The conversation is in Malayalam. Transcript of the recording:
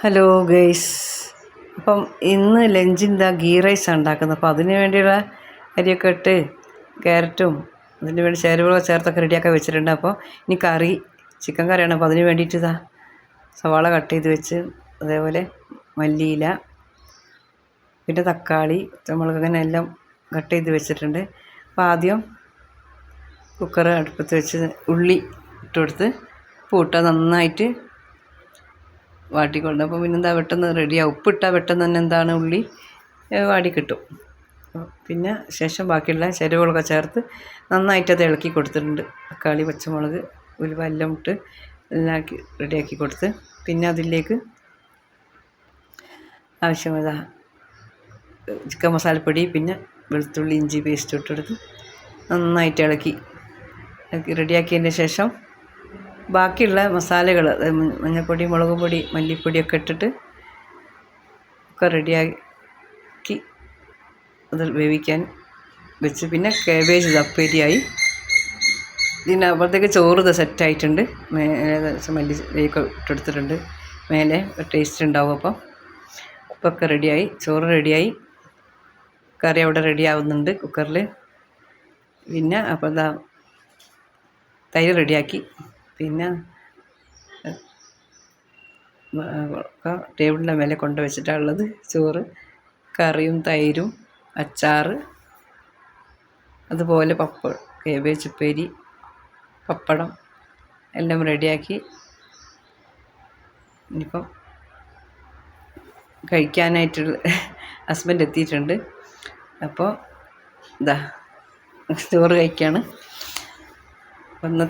ഹലോ ഗൈസ്, അപ്പം ഇന്ന് ലഞ്ചിന് ഗീ റൈസാണ് ഉണ്ടാക്കുന്നത്. അപ്പോൾ അതിന് വേണ്ടിയുള്ള അരിയൊക്കെ ഇട്ട് ക്യാരറ്റും അതിന് വേണ്ടി ചേരുവകളൊക്കെ ചേർത്തൊക്കെ റെഡിയാക്കി വെച്ചിട്ടുണ്ട്. അപ്പോൾ ഇനി കറി ചിക്കൻ കറിയാണ്. അപ്പോൾ അതിന് വേണ്ടിയിട്ട് സവാള കട്ട് ചെയ്ത് വെച്ച്, അതേപോലെ മല്ലിയില, പിന്നെ തക്കാളി, പച്ചമുളക്, അങ്ങനെ എല്ലാം കട്ട് ചെയ്ത് വെച്ചിട്ടുണ്ട്. അപ്പോൾ ആദ്യം കുക്കർ അടുപ്പത്ത് വെച്ച് ഉള്ളി ഇട്ട് കൊടുത്ത് പൂട്ട നന്നായിട്ട് വാട്ടിക്കൊണ്ട്, അപ്പോൾ പിന്നെന്താ പെട്ടെന്ന് റെഡിയാവും. ഉപ്പിട്ടാൽ പെട്ടെന്ന് തന്നെ എന്താണ് ഉള്ളി വാടി കിട്ടും. പിന്നെ ശേഷം ബാക്കിയുള്ള ചേരുവകളൊക്കെ ചേർത്ത് നന്നായിട്ടത് ഇളക്കി കൊടുത്തിട്ടുണ്ട്. തക്കാളി, പച്ചമുളക്, ഉലുവ എല്ലാം ഇട്ട് എല്ലാം റെഡിയാക്കി കൊടുത്ത്, പിന്നെ അതിലേക്ക് ആവശ്യമായ ചിക്കൻ മസാലപ്പൊടി, പിന്നെ വെളുത്തുള്ളി ഇഞ്ചി പേസ്റ്റ് ഇട്ടെടുത്ത് നന്നായിട്ട് ഇളക്കി റെഡിയാക്കിയതിന് ശേഷം ബാക്കിയുള്ള മസാലകൾ, മഞ്ഞൾപ്പൊടി, മുളക് പൊടി, മല്ലിപ്പൊടിയൊക്കെ ഇട്ടിട്ട് ഒക്കെ റെഡിയാക്കി അത് വേവിക്കാൻ വെച്ച്, പിന്നെ കാബേജ് ഉപ്പേരിയായി. ഇതിനപ്പുറത്തേക്ക് ചോറ് സെറ്റായിട്ടുണ്ട്. മല്ലി വേഗം ഇട്ടെടുത്തിട്ടുണ്ട്. മേലെ ടേസ്റ്റ് ഉണ്ടാവും. അപ്പം ഒക്കെ റെഡിയായി, ചോറ് റെഡിയായി, കറി അവിടെ റെഡി ആവുന്നുണ്ട് കുക്കറിൽ. പിന്നെ അപ്പോൾ തൈര് റെഡിയാക്കി, പിന്നെ ടേബിളിൻ്റെ മേലെ കൊണ്ട് വെച്ചിട്ടുള്ളത് ചോറ്, കറിയും തൈരും അച്ചാറ്, അതുപോലെ പപ്പടം, കേബേജ് ഉപ്പേരി, പപ്പടം എല്ലാം റെഡിയാക്കി. ഇനിയിപ്പം കഴിക്കാനായിട്ടുള്ള ഹസ്ബൻഡ് എത്തിയിട്ടുണ്ട്. അപ്പോൾ ചോറ് കഴിക്കുകയാണ്. ഒന്ന്